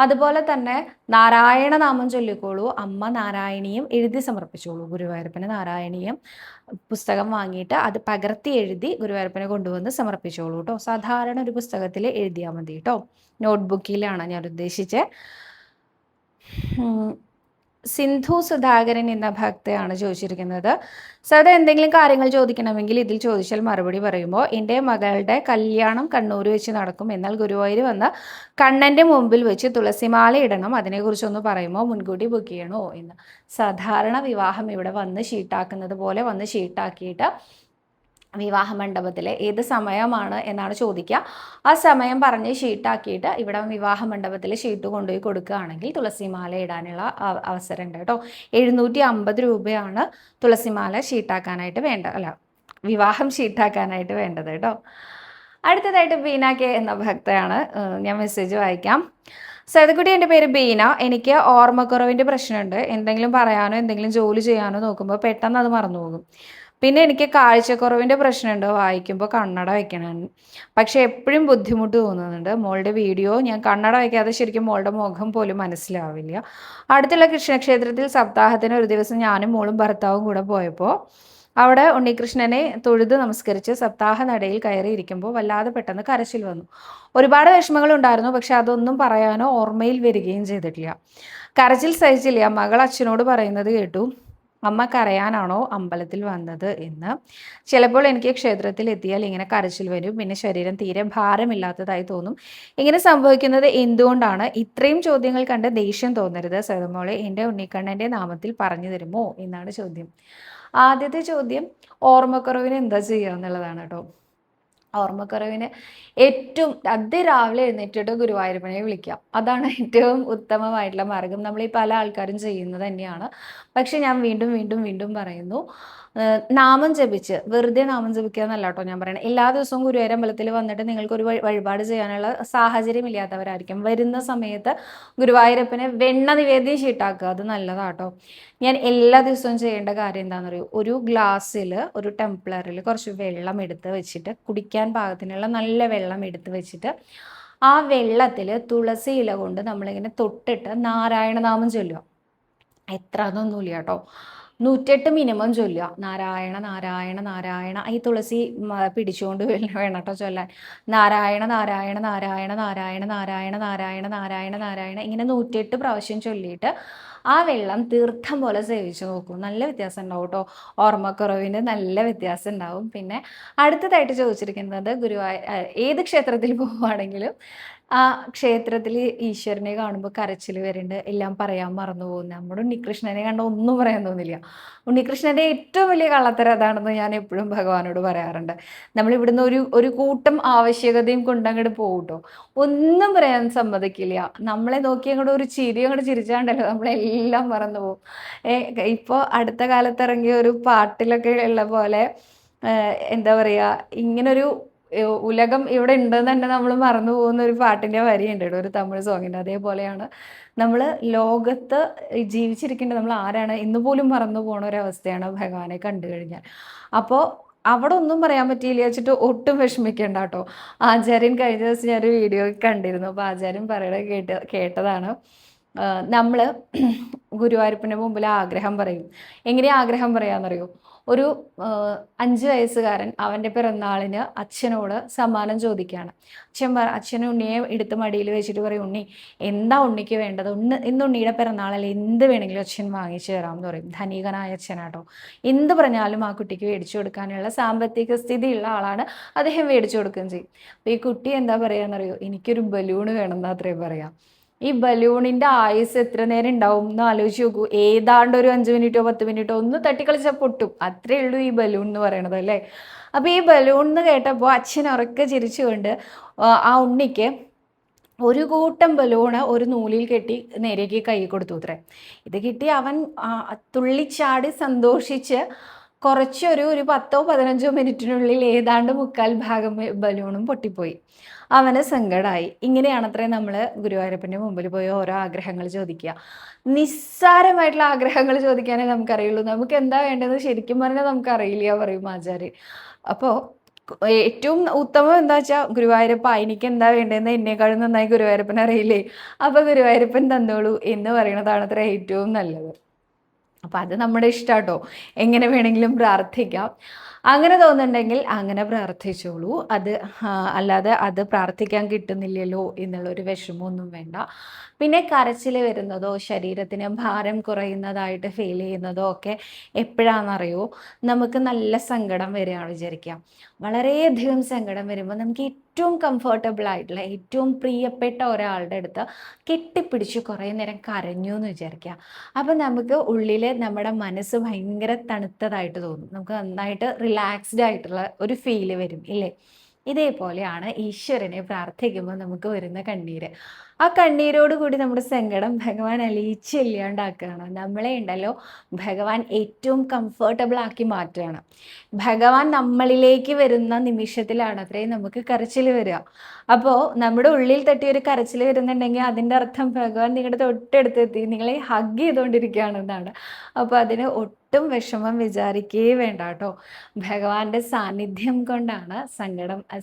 അതുപോലെ തന്നെ നാരായണ നാമം ചൊല്ലിക്കോളൂ. അമ്മ നാരായണീയം എഴുതി സമർപ്പിച്ചോളൂ ഗുരുവായൂരപ്പന്. നാരായണീയം പുസ്തകം വാങ്ങിയിട്ട് അത് പകർത്തി എഴുതി ഗുരുവായൂരപ്പനെ കൊണ്ടുവന്ന് സമർപ്പിച്ചോളൂ കേട്ടോ. സാധാരണ ഒരു പുസ്തകത്തിൽ എഴുതിയാൽ മതി കേട്ടോ, നോട്ട്ബുക്കിലാണ് ഞാൻ ഉദ്ദേശിച്ചത്. സിന്ധു സുധാകരൻ എന്ന ഭക്തയാണ് ചോദിച്ചിരിക്കുന്നത്. സദാ എന്തെങ്കിലും കാര്യങ്ങൾ ചോദിക്കണമെങ്കിൽ ഇതിൽ ചോദിച്ചാൽ മറുപടി പറയുമ്പോൾ, എൻ്റെ മകളുടെ കല്യാണം കണ്ണൂർ വെച്ച് നടക്കും, എന്നാൽ ഗുരുവായൂർ വന്ന് കണ്ണൻ്റെ മുമ്പിൽ വെച്ച് തുളസിമാല ഇടണം, അതിനെക്കുറിച്ചൊന്ന് പറയുമോ? മുൻകൂട്ടി ബുക്ക് ചെയ്യണോ എന്ന്. സാധാരണ വിവാഹം ഇവിടെ വന്ന് ഷീട്ടാക്കുന്നത് പോലെ വന്ന് ഷീട്ടാക്കിയിട്ട് വിവാഹ മണ്ഡപത്തിൽ ഏത് സമയമാണ് എന്നാണ് ചോദിക്കുക. ആ സമയം പറഞ്ഞ് ഷീട്ടാക്കിയിട്ട് ഇവിടെ വിവാഹ മണ്ഡപത്തിൽ ഷീട്ട് കൊണ്ടുപോയി കൊടുക്കുകയാണെങ്കിൽ തുളസിമാല ഇടാനുള്ള അവസരമുണ്ട് കേട്ടോ. 750 രൂപയാണ് തുളസിമാല ഷീട്ടാക്കാനായിട്ട് അല്ല, വിവാഹം ഷീട്ടാക്കാനായിട്ട് വേണ്ടത് കേട്ടോ. അടുത്തതായിട്ട് ബീന കെ എന്ന ഭക്തയാണ്. ഞാൻ മെസ്സേജ് വായിക്കാം. സൈതക്കുട്ടി, എൻ്റെ പേര് ബീന. എനിക്ക് ഓർമ്മക്കുറവിൻ്റെ പ്രശ്നമുണ്ട്. എന്തെങ്കിലും പറയാനോ എന്തെങ്കിലും ജോലി ചെയ്യാനോ നോക്കുമ്പോൾ പെട്ടെന്ന് അത് മറന്നുപോകും. പിന്നെ എനിക്ക് കാഴ്ചക്കുറവിൻ്റെ പ്രശ്നമുണ്ട്. വായിക്കുമ്പോൾ കണ്ണട വയ്ക്കണം, പക്ഷെ എപ്പോഴും ബുദ്ധിമുട്ട് തോന്നുന്നുണ്ട്. മോളുടെ വീഡിയോ ഞാൻ കണ്ണട വയ്ക്കാതെ ശരിക്കും മോളുടെ മുഖം പോലും മനസ്സിലാവില്ല. അടുത്തുള്ള കൃഷ്ണക്ഷേത്രത്തിൽ സപ്താഹത്തിന് ഒരു ദിവസം ഞാനും മോളും ഭർത്താവും കൂടെ പോയപ്പോൾ അവിടെ ഉണ്ണികൃഷ്ണനെ തൊഴുത് നമസ്കരിച്ച് സപ്താഹ നടയിൽ കയറിയിരിക്കുമ്പോൾ വല്ലാതെ പെട്ടെന്ന് കരച്ചിൽ വന്നു. ഒരുപാട് വിഷമങ്ങൾ ഉണ്ടായിരുന്നു, പക്ഷെ അതൊന്നും പറയാനോ ഓർമ്മയിൽ വരികയും ചെയ്തിട്ടില്ല. കരച്ചിൽ സഹിച്ചില്ല. മകൾ അച്ഛനോട് പറയുന്നത് കേട്ടു, അമ്മ കരയാനാണോ അമ്പലത്തിൽ വന്നത് എന്ന്. ചിലപ്പോൾ എനിക്ക് ക്ഷേത്രത്തിൽ എത്തിയാൽ ഇങ്ങനെ കരച്ചിൽ വരും, പിന്നെ ശരീരം തീരെ ഭാരമില്ലാത്തതായി തോന്നും. ഇങ്ങനെ സംഭവിക്കുന്നത് എന്തുകൊണ്ടാണ്? ഇത്രയും ചോദ്യങ്ങൾ കണ്ട് ദേഷ്യം തോന്നരുത് സൈതമോളെ, എൻ്റെ ഉണ്ണിക്കണ്ണൻ്റെ നാമത്തിൽ പറഞ്ഞു തരുമോ എന്നാണ് ചോദ്യം. ആദ്യത്തെ ചോദ്യം, ഓർമ്മക്കുറവിന് എന്താ ചെയ്യുക എന്നുള്ളതാണ് കേട്ടോ. ഓർമ്മക്കുറവിന് ഏറ്റവും അതിരാവിലെ എഴുന്നേറ്റിട്ട് ഗുരുവായൂരപ്പനെ വിളിക്കാം. അതാണ് ഏറ്റവും ഉത്തമമായിട്ടുള്ള മാർഗം. നമ്മൾ ഈ പല ആൾക്കാരും ചെയ്യുന്നത് തന്നെയാണ്. പക്ഷെ ഞാൻ വീണ്ടും വീണ്ടും വീണ്ടും പറയുന്നു, നാമം ജപിച്ച്, വെറുതെ നാമം ജപിക്കുക എന്നല്ല കേട്ടോ ഞാൻ പറയണത്. എല്ലാ ദിവസവും ഗുരുവായൂർ അമ്പലത്തിൽ വന്നിട്ട് നിങ്ങൾക്കൊരു വഴിപാട് ചെയ്യാനുള്ള സാഹചര്യം ഇല്ലാത്തവരായിരിക്കും. വരുന്ന സമയത്ത് ഗുരുവായൂരപ്പനെ വെണ്ണ നിവേദ്യം ഷീട്ടാക്കുക, അത് നല്ലതാട്ടോ. ഞാൻ എല്ലാ ദിവസവും ചെയ്യേണ്ട കാര്യം എന്താണെന്ന് അറിയൂ? ഒരു ഗ്ലാസ്സിൽ, ഒരു ടെംപ്ലറിൽ കുറച്ച് വെള്ളം എടുത്ത് വെച്ചിട്ട്, കുടിക്കാൻ പാകത്തിനുള്ള നല്ല വെള്ളം എടുത്ത് വെച്ചിട്ട്, ആ വെള്ളത്തിൽ തുളസി ഇല കൊണ്ട് നമ്മളിങ്ങനെ തൊട്ടിട്ട് നാരായണനാമം ചൊല്ലുക. എത്ര അതൊന്നുമില്ല കേട്ടോ, 108 മിനിമം ചൊല്ലുക. നാരായണ നാരായണ നാരായണ. ഈ തുളസി പിടിച്ചുകൊണ്ട് വേണം കേട്ടോ ചൊല്ലാൻ. നാരായണ നാരായണ നാരായണ നാരായണ നാരായണ നാരായണ നാരായണ നാരായണ ഇങ്ങനെ 108 പ്രാവശ്യം ചൊല്ലിയിട്ട് ആ വെള്ളം തീർത്ഥം പോലെ സേവിച്ച് നോക്കും. നല്ല വ്യത്യാസം ഉണ്ടാവും കേട്ടോ. ഓർമ്മക്കുറവിന് നല്ല വ്യത്യാസം ഉണ്ടാവും. പിന്നെ അടുത്തതായിട്ട് ചോദിച്ചിരിക്കുന്നത്, ഏത് ക്ഷേത്രത്തിൽ പോവുകയാണെങ്കിലും ആ ക്ഷേത്രത്തിൽ ഈശ്വരനെ കാണുമ്പോൾ കരച്ചിൽ വരുന്നുണ്ട്, എല്ലാം പറയാൻ മറന്നു പോകുന്നത്. നമ്മുടെ ഉണ്ണികൃഷ്ണനെ കണ്ട ഒന്നും പറയാൻ തോന്നില്ല. ഉണ്ണികൃഷ്ണൻ്റെ ഏറ്റവും വലിയ കള്ളത്തരം അതാണെന്ന് ഞാൻ എപ്പോഴും ഭഗവാനോട് പറയാറുണ്ട്. നമ്മളിവിടുന്ന് ഒരു കൂട്ടം ആവശ്യകതയും കൊണ്ടങ്ങോട്ട് പോകും കേട്ടോ, ഒന്നും പറയാൻ സമ്മതിക്കില്ല. നമ്മളെ നോക്കി അങ്ങോട്ട് ഒരു ചിരി അങ്ങോട്ട് ചിരിച്ചാണ്ടല്ലോ നമ്മളെല്ലാം മറന്നു പോകും. ഇപ്പോൾ അടുത്ത കാലത്ത് ഇറങ്ങിയ ഒരു പാട്ടിലൊക്കെ ഉള്ള പോലെ എന്താ പറയുക, ഇങ്ങനൊരു ഉലകം ഇവിടെ ഉണ്ടെന്ന് തന്നെ നമ്മൾ മറന്നു പോകുന്ന ഒരു പാട്ടിൻ്റെ വരിയുണ്ട് കേട്ടോ, ഒരു തമിഴ് സോങ്ങിൻ്റെ. അതേപോലെയാണ് നമ്മൾ ലോകത്ത് ജീവിച്ചിരിക്കേണ്ടത് നമ്മൾ ആരാണ് എന്ന് പോലും മറന്നു പോണ ഒരവസ്ഥയാണ് ഭഗവാനെ കണ്ടു കഴിഞ്ഞാൽ. അപ്പോൾ അവിടെ ഒന്നും പറയാൻ പറ്റിയില്ല വെച്ചിട്ട് ഒട്ടും വിഷമിക്കേണ്ട കേട്ടോ. ആചാര്യൻ കഴിഞ്ഞ ദിവസം ഞാനൊരു വീഡിയോ കണ്ടിരുന്നു. അപ്പോൾ ആചാര്യൻ പറയണ കേട്ടതാണ്, നമ്മൾ ഗുരുവായൂരപ്പൻ്റെ മുമ്പിൽ ആഗ്രഹം പറയും. എങ്ങനെ ആഗ്രഹം പറയാമെന്നറിയോ? ഒരു 5 വയസ്സുകാരൻ അവൻ്റെ പിറന്നാളിന് അച്ഛനോട് സമ്മാനം ചോദിക്കുകയാണ്. അച്ഛൻ ഉണ്ണിയെ എടുത്ത് മടിയിൽ വെച്ചിട്ട് പറയും, ഉണ്ണി എന്താ ഉണ്ണിക്ക് വേണ്ടത്? ഇന്ന് ഉണ്ണിയുടെ പിറന്നാളല്ലേ, എന്ത് വേണമെങ്കിലും അച്ഛൻ വാങ്ങിച്ചു തരാമെന്ന് പറയും. ധനികനായ അച്ഛനാട്ടോ. എന്ത് പറഞ്ഞാലും ആ കുട്ടിക്ക് മേടിച്ചു കൊടുക്കാനുള്ള സാമ്പത്തിക സ്ഥിതിയുള്ള ആളാണ്, അദ്ദേഹം മേടിച്ചു കൊടുക്കുകയും ചെയ്യും. അപ്പോൾ ഈ കുട്ടി എന്താ പറയുകയെന്നറിയോ? എനിക്കൊരു ബലൂൺ വേണം എന്ന് അത്രയും പറയാം. ഈ ബലൂണിൻ്റെ ആയുസ് എത്ര നേരം ഉണ്ടാവും എന്ന് ആലോചിച്ച് നോക്കൂ. ഏതാണ്ട് ഒരു 5 മിനിറ്റോ 10 മിനിറ്റോ ഒന്ന് തട്ടിക്കളിച്ചാൽ പൊട്ടും. അത്രേ ഉള്ളൂ ഈ ബലൂൺ എന്ന് പറയണത് അല്ലേ. അപ്പോൾ ഈ ബലൂൺ എന്ന് കേട്ടപ്പോൾ അച്ഛൻ ഉറക്കെ ചിരിച്ചുകൊണ്ട് ആ ഉണ്ണിക്ക് ഒരു കൂട്ടം ബലൂണ് ഒരു നൂലിൽ കെട്ടി നേരേക്ക് കൈ കൊടുത്തു അത്രേ. ഇത് കിട്ടി അവൻ തുള്ളിച്ചാടി സന്തോഷിച്ച് കുറച്ചൊരു 10-15 മിനിറ്റിനുള്ളിൽ ഏതാണ്ട് 1/4 ഭാഗം ബലൂണും പൊട്ടിപ്പോയി. അവന് സങ്കടമായി. ഇങ്ങനെയാണത്രേ നമ്മൾ ഗുരുവായൂരപ്പൻ്റെ മുമ്പിൽ പോയി ഓരോ ആഗ്രഹങ്ങൾ ചോദിക്കുക. നിസ്സാരമായിട്ടുള്ള ആഗ്രഹങ്ങൾ ചോദിക്കാനേ നമുക്കറിയുള്ളൂ. നമുക്ക് എന്താ വേണ്ടതെന്ന് ശരിക്കും പറഞ്ഞാൽ നമുക്കറിയില്ല പറയും ആചാര്യൻ. അപ്പോൾ ഏറ്റവും ഉത്തമം എന്താ വെച്ചാൽ, ഗുരുവായൂരപ്പ എനിക്ക് എന്താ വേണ്ടതെന്ന് എന്നെക്കാളും നന്നായി ഗുരുവായൂരപ്പൻ അറിയില്ലേ, അപ്പോൾ ഗുരുവായൂരപ്പൻ തന്നോളൂ എന്ന് പറയുന്നതാണ് അത്ര ഏറ്റവും നല്ലത്. അപ്പം അത് നമ്മുടെ ഇഷ്ടമാട്ടോ, എങ്ങനെ വേണമെങ്കിലും പ്രാർത്ഥിക്കാം. അങ്ങനെ തോന്നുന്നുണ്ടെങ്കിൽ അങ്ങനെ പ്രാർത്ഥിച്ചോളൂ. അല്ലാതെ അത് പ്രാർത്ഥിക്കാൻ കിട്ടുന്നില്ലല്ലോ എന്നുള്ളൊരു വിഷമമൊന്നും വേണ്ട. പിന്നെ കരച്ചിൽ വരുന്നതോ ശരീരത്തിന് ഭാരം കുറയുന്നതായിട്ട് ഫീൽ ചെയ്യുന്നതോ ഒക്കെ എപ്പോഴാണെന്നറിയോ? നമുക്ക് നല്ല സങ്കടം വരികയാണ് വിചാരിക്കാം. വളരെയധികം സങ്കടം വരുമ്പോൾ നമുക്ക് ഏറ്റവും കംഫർട്ടബിൾ ആയിട്ടുള്ള, ഏറ്റവും പ്രിയപ്പെട്ട ഒരാളുടെ അടുത്ത് കെട്ടിപ്പിടിച്ച് കുറേ നേരം കരഞ്ഞു എന്ന് വിചാരിക്കുക. അപ്പം നമുക്ക് ഉള്ളിൽ നമ്മുടെ മനസ്സ് ഭയങ്കര തണുത്തതായിട്ട് തോന്നും. നമുക്ക് നന്നായിട്ട് റിലാക്സ്ഡ് ആയിട്ടുള്ള ഒരു ഫീല് വരും ഇല്ലേ? ഇതേപോലെയാണ് ഈശ്വരനെ പ്രാർത്ഥിക്കുമ്പോൾ നമുക്ക് വരുന്ന കണ്ണീര്. ആ കണ്ണീരോട് കൂടി നമ്മുടെ സങ്കടം ഭഗവാൻ അലിയിച്ചില്ലാണ്ടാക്കുകയാണ്. നമ്മളെ ഉണ്ടല്ലോ ഭഗവാൻ ഏറ്റവും കംഫർട്ടബിൾ ആക്കി മാറ്റുകയാണ്. ഭഗവാൻ നമ്മളിലേക്ക് വരുന്ന നിമിഷത്തിലാണ് അത്രയും നമുക്ക് കരച്ചിൽ വരിക. അപ്പോൾ നമ്മുടെ ഉള്ളിൽ തട്ടി ഒരു കരച്ചിൽ വരുന്നുണ്ടെങ്കിൽ അതിൻ്റെ അർത്ഥം ഭഗവാൻ നിങ്ങളുടെ തൊട്ടടുത്തെത്തി നിങ്ങളെ ഹഗ് ചെയ്തുകൊണ്ടിരിക്കുകയാണെന്നാണ്. അപ്പോൾ അതിന് ഒട്ടും വിഷമം വിചാരിക്കുകയേ വേണ്ട കേട്ടോ. ഭഗവാന്റെ സാന്നിധ്യം കൊണ്ടാണ്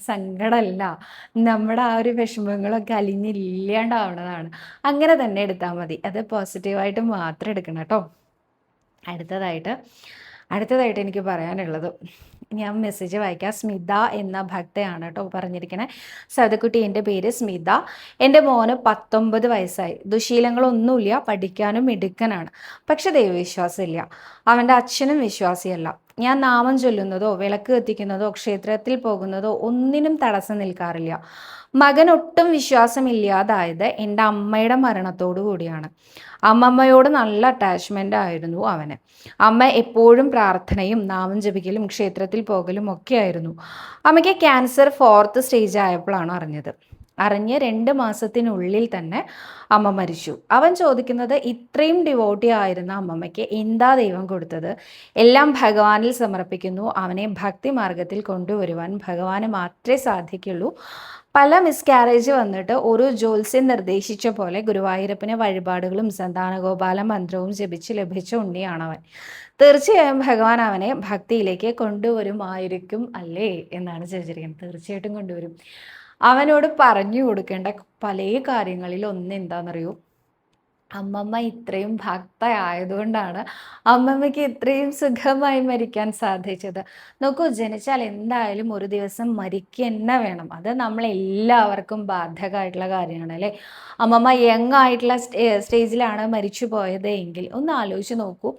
സങ്കടമല്ല, നമ്മുടെ ആ ഒരു വിഷമങ്ങളൊക്കെ അലിഞ്ഞില്ലാണ്ടാവുന്നതാണ്. അങ്ങനെ തന്നെ എടുത്താൽ മതി. അത് പോസിറ്റീവായിട്ട് മാത്രം എടുക്കണം കേട്ടോ. അടുത്തതായിട്ട് എനിക്ക് പറയാനുള്ളത്, ഞാൻ മെസ്സേജ് വായിക്കാം. സ്മിത എന്ന ഭക്തയാണ് കേട്ടോ പറഞ്ഞിരിക്കണേ. സൗദക്കുട്ടി, എൻ്റെ പേര് സ്മിത. എൻ്റെ മോന് 19 വയസ്സായി. ദുശീലങ്ങളൊന്നുമില്ല, പഠിക്കാനും മിടുക്കനാണ്. പക്ഷെ ദൈവവിശ്വാസമില്ല. അവൻ്റെ അച്ഛനും വിശ്വാസിയല്ല. ഞാൻ നാമം ചൊല്ലുന്നതോ വിളക്ക് കത്തിക്കുന്നതോ ക്ഷേത്രത്തിൽ പോകുന്നതോ ഒന്നിനും തടസ്സം നിൽക്കാറില്ല. മകൻ ഒട്ടും വിശ്വാസമില്ലാതായത് എൻ്റെ അമ്മയുടെ മരണത്തോടു കൂടിയാണ്. അമ്മമ്മയോട് നല്ല അറ്റാച്ച്മെൻ്റ് ആയിരുന്നു അവന്. അമ്മ എപ്പോഴും പ്രാർത്ഥനയും നാമം ജപിക്കലും ക്ഷേത്രത്തിൽ പോകലും ഒക്കെ ആയിരുന്നു. അമ്മയ്ക്ക് ക്യാൻസർ 4th സ്റ്റേജ് ആയപ്പോഴാണ് അറിഞ്ഞ് 2 മാസത്തിനുള്ളിൽ തന്നെ അമ്മ മരിച്ചു. അവൻ ചോദിക്കുന്നത്, ഇത്രയും ഡിവോട്ടി ആയിരുന്ന അമ്മമ്മയ്ക്ക് എന്താ ദൈവം കൊടുത്തത്? എല്ലാം ഭഗവാനിൽ സമർപ്പിക്കുന്നു. അവനെ ഭക്തി മാർഗത്തിൽ കൊണ്ടുവരുവാൻ ഭഗവാന് മാത്രമേ സാധിക്കുള്ളൂ. പല മിസ്കാരേജ് വന്നിട്ട് ഒരു ജ്യോത്സ്യൻ നിർദ്ദേശിച്ച പോലെ ഗുരുവായൂരപ്പന് വഴിപാടുകളും സന്താനഗോപാല മന്ത്രവും ജപിച്ച് ലഭിച്ച ഉണ്ണിയാണവൻ. തീർച്ചയായും ഭഗവാൻ അവനെ ഭക്തിയിലേക്ക് കൊണ്ടുവരുമായിരിക്കും അല്ലേ എന്നാണ് ചോദിച്ചിരിക്കുന്നത്. തീർച്ചയായിട്ടും കൊണ്ടുവരും. അവനോട് പറഞ്ഞു കൊടുക്കേണ്ട പല കാര്യങ്ങളിൽ ഒന്ന് എന്താണെന്നറിയോ? അമ്മമ്മ ഇത്രയും ഭക്തയായതുകൊണ്ടാണ് അമ്മമ്മയ്ക്ക് ഇത്രയും സുഖമായി മരിക്കാൻ സാധിച്ചത്. നോക്കൂ, ജനിച്ചാൽ എന്തായാലും ഒരു ദിവസം മരിക്കുക തന്നെ വേണം. അത് നമ്മളെല്ലാവർക്കും ബാധകമായിട്ടുള്ള കാര്യമാണ് അല്ലേ? അമ്മമ്മ യങ് ആയിട്ടുള്ള സ്റ്റേജിലാണ് മരിച്ചു പോയത് എങ്കിൽ ഒന്ന് ആലോചിച്ച് നോക്കൂ.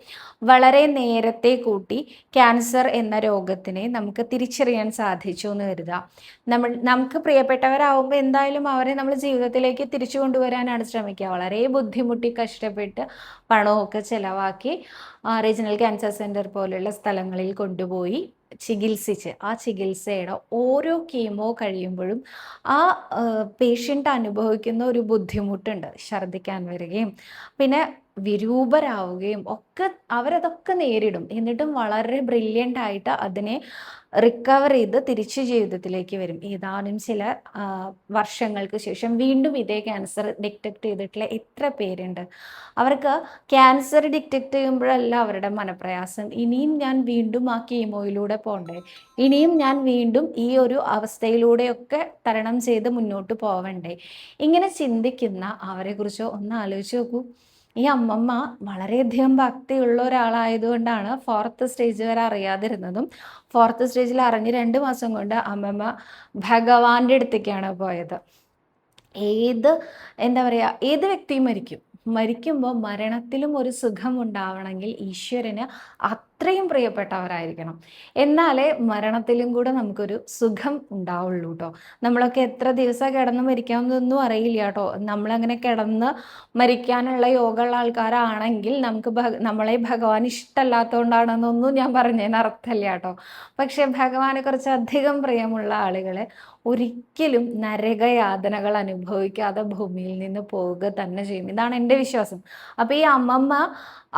വളരെ നേരത്തെ കൂട്ടി ക്യാൻസർ എന്ന രോഗത്തിനെ നമുക്ക് തിരിച്ചറിയാൻ സാധിച്ചു എന്ന് കരുതുക. നമുക്ക് പ്രിയപ്പെട്ടവരാകുമ്പോൾ എന്തായാലും അവരെ നമ്മൾ ജീവിതത്തിലേക്ക് തിരിച്ചു കൊണ്ടുവരാനാണ് ശ്രമിക്കുക. വളരെ ബുദ്ധിമുട്ടി കഷ്ടപ്പെട്ട് പണമൊക്കെ ചെലവാക്കി റീജിയണൽ ക്യാൻസർ സെൻറ്റർ പോലെയുള്ള സ്ഥലങ്ങളിൽ കൊണ്ടുപോയി ചികിത്സിച്ച് ആ ചികിത്സയുടെ ഓരോ കീമോ കഴിയുമ്പോഴും ആ പേഷ്യൻ്റ് അനുഭവിക്കുന്ന ഒരു ബുദ്ധിമുട്ടുണ്ട്. ഛർദ്ദിക്കാൻ വരികയും പിന്നെ വിരൂപരാവുകയും ഒക്കെ അവരതൊക്കെ നേരിടും. എന്നിട്ടും വളരെ ബ്രില്യൻ്റ് ആയിട്ട് അതിനെ റിക്കവർ ചെയ്ത് തിരിച്ചു ജീവിതത്തിലേക്ക് വരും. ഏതാനും ചില വർഷങ്ങൾക്ക് ശേഷം വീണ്ടും ഇതേ ക്യാൻസർ ഡിറ്റക്ട് ചെയ്തിട്ടുള്ള എത്ര പേരുണ്ട്. അവർക്ക് ക്യാൻസർ ഡിറ്റക്ട് ചെയ്യുമ്പോഴല്ല അവരുടെ മനപ്രയാസം, ഇനിയും ഞാൻ വീണ്ടും ആ കീമോയിലൂടെ പോകണ്ടേ, ഇനിയും ഞാൻ വീണ്ടും ഈ ഒരു അവസ്ഥയിലൂടെയൊക്കെ തരണം ചെയ്ത് മുന്നോട്ട് പോവണ്ടേ, ഇങ്ങനെ ചിന്തിക്കുന്ന അവരെക്കുറിച്ച് ഒന്ന് ആലോചിച്ച് നോക്കൂ. ഈ അമ്മമ്മ വളരെയധികം ഭക്തിയുള്ള ഒരാളായതുകൊണ്ടാണ് 4th സ്റ്റേജ് വരെ അറിയാതിരുന്നതും 4th സ്റ്റേജിൽ അറിഞ്ഞ് 2 മാസം കൊണ്ട് അമ്മമ്മ ഭഗവാന്റെ അടുത്തേക്കാണ് പോയത്. എന്താ പറയുക, ഏത് വ്യക്തിയും മരിക്കുമ്പോൾ മരണത്തിലും ഒരു സുഖം ഉണ്ടാവണമെങ്കിൽ ഈശ്വരന് അത്രയും പ്രിയപ്പെട്ടവരായിരിക്കണം. എന്നാലേ മരണത്തിലും കൂടെ നമുക്കൊരു സുഖം ഉണ്ടാവുള്ളൂ കേട്ടോ. നമ്മളൊക്കെ എത്ര ദിവസം കിടന്ന് മരിക്കാമെന്നൊന്നും അറിയില്ല കേട്ടോ. നമ്മളങ്ങനെ കിടന്ന് മരിക്കാനുള്ള യോഗമുള്ള ആൾക്കാരാണെങ്കിൽ നമ്മളെ ഭഗവാൻ ഇഷ്ടമല്ലാത്തതുകൊണ്ടാണെന്നൊന്നും ഞാൻ പറഞ്ഞതിന് അർത്ഥമില്ല കേട്ടോ. പക്ഷെ ഭഗവാനെ കുറച്ച് അധികം പ്രിയമുള്ള ആളുകൾ ഒരിക്കലും നരകയാതനകൾ അനുഭവിക്കാതെ ഭൂമിയിൽ നിന്ന് പോവുക തന്നെ ചെയ്യും. ഇതാണ് എൻ്റെ വിശ്വാസം. അപ്പോൾ ഈ അമ്മമ്മ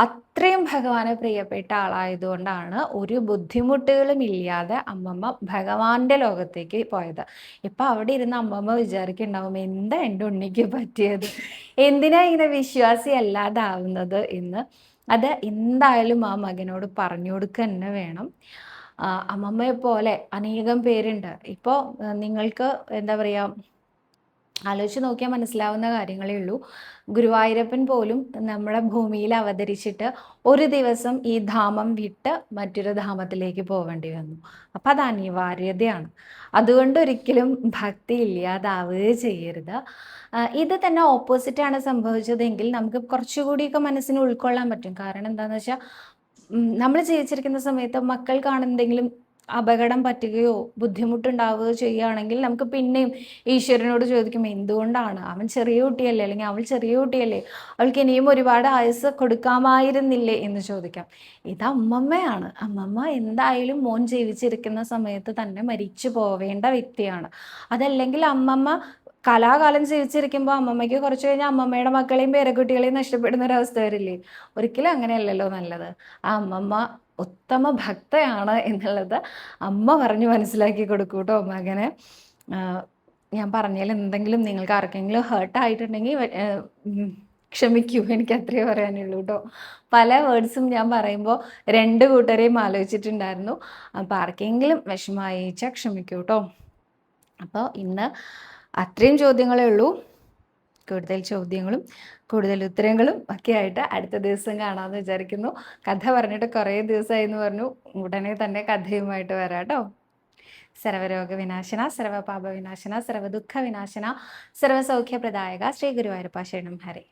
അത്രയും ഭഗവാനെ പ്രിയപ്പെട്ട ആളായതുകൊണ്ടാണ് ഒരു ബുദ്ധിമുട്ടുകളും ഇല്ലാതെ അമ്മമ്മ ഭഗവാന്റെ ലോകത്തേക്ക് പോയത്. ഇപ്പം അവിടെ ഇരുന്ന് അമ്മമ്മ വിചാരിക്കുന്നുണ്ടാവും, എന്താ എൻ്റെ ഉണ്ണിക്ക് പറ്റിയത്, എന്തിനാ ഇങ്ങനെ വിശ്വാസി അല്ലാതാവുന്നത് എന്ന്. അത് എന്തായാലും ആ മകനോട് പറഞ്ഞു കൊടുക്കുക തന്നെ വേണം. അമ്മമ്മയെ പോലെ അനേകം പേരുണ്ട്. ഇപ്പോൾ നിങ്ങൾക്ക് എന്താ പറയുക, ആലോചിച്ച് നോക്കിയാൽ മനസ്സിലാവുന്ന കാര്യങ്ങളേ ഉള്ളൂ. ഗുരുവായൂരപ്പൻ പോലും നമ്മുടെ ഭൂമിയിൽ അവതരിച്ചിട്ട് ഒരു ദിവസം ഈ ധാമം വിട്ട് മറ്റൊരു ധാമത്തിലേക്ക് പോവേണ്ടി വന്നു. അപ്പം അത് അനിവാര്യതയാണ്. അതുകൊണ്ട് ഒരിക്കലും ഭക്തി ഇല്ലാതാവുകയും ചെയ്യരുത്. ഇത് തന്നെ ഓപ്പോസിറ്റാണ് സംഭവിച്ചതെങ്കിൽ നമുക്ക് കുറച്ചുകൂടിയൊക്കെ മനസ്സിന് ഉൾക്കൊള്ളാൻ പറ്റും. കാരണം എന്താണെന്ന് വെച്ചാൽ നമ്മൾ ജീവിച്ചിരിക്കുന്ന സമയത്ത് മക്കൾക്കാണ് എന്തെങ്കിലും അപകടം പറ്റുകയോ ബുദ്ധിമുട്ടുണ്ടാവുകയോ ചെയ്യുകയാണെങ്കിൽ നമുക്ക് പിന്നെയും ഈശ്വരനോട് ചോദിക്കും, എന്തുകൊണ്ടാണ്? അവൻ ചെറിയ കുട്ടിയല്ലേ, അല്ലെങ്കിൽ അവൾ ചെറിയ കുട്ടിയല്ലേ, അവൾക്ക് ഇനിയും ഒരുപാട് ആയുസ് കൊടുക്കാമായിരുന്നില്ലേ എന്ന് ചോദിക്കാം. ഇത് അമ്മമ്മയാണ്. അമ്മമ്മ എന്തായാലും മോൻ ജീവിച്ചിരിക്കുന്ന സമയത്ത് തന്നെ മരിച്ചു പോവേണ്ട വ്യക്തിയാണ്. അതല്ലെങ്കിൽ അമ്മമ്മ കലാകാലം ജീവിച്ചിരിക്കുമ്പോൾ അമ്മമ്മയ്ക്ക് കുറച്ച് കഴിഞ്ഞാൽ അമ്മമ്മയുടെ മക്കളെയും പേരക്കുട്ടികളെയും നഷ്ടപ്പെടുന്ന ഒരവസ്ഥ വരില്ലേ? ഒരിക്കലും അങ്ങനെയല്ലല്ലോ നല്ലത്. ആ അമ്മമ്മ ഉത്തമ ഭക്തയാണ് എന്നുള്ളത് അമ്മ പറഞ്ഞ് മനസ്സിലാക്കി കൊടുക്കൂ കേട്ടോ മകനെ. ഞാൻ പറഞ്ഞാൽ എന്തെങ്കിലും നിങ്ങൾക്ക് ആർക്കെങ്കിലും ഹേർട്ട് ആയിട്ടുണ്ടെങ്കിൽ ക്ഷമിക്കൂ, എനിക്ക് അത്രേ പറയാനുള്ളൂ കേട്ടോ. പല വേർഡ്സും ഞാൻ പറയുമ്പോൾ രണ്ട് കൂട്ടരെയും ആലോചിച്ചിട്ടുണ്ടായിരുന്നു. അപ്പോൾ ആർക്കെങ്കിലും വിഷമമായിച്ചാൽ ക്ഷമിക്കൂ കേട്ടോ. അപ്പോൾ ഇന്ന് അത്രയും ചോദ്യങ്ങളേ ഉള്ളൂ. കൂടുതൽ ചോദ്യങ്ങളും കൂടുതൽ ഉത്തരങ്ങളും ഒക്കെ ആയിട്ട് അടുത്ത ദിവസം കാണാമെന്ന് വിചാരിക്കുന്നു. കഥ പറഞ്ഞിട്ട് കുറേ ദിവസമായി എന്ന് പറഞ്ഞു. ഉടനെ തന്നെ കഥയുമായിട്ട് വരാം കേട്ടോ. സർവരോഗ വിനാശന, സർവപാപ വിനാശന, സർവദുഃഖ വിനാശന, സർവസൗഖ്യപ്രദായക ശ്രീ ഗുരുവായൂരപ്പ ശരണം ഹരേ.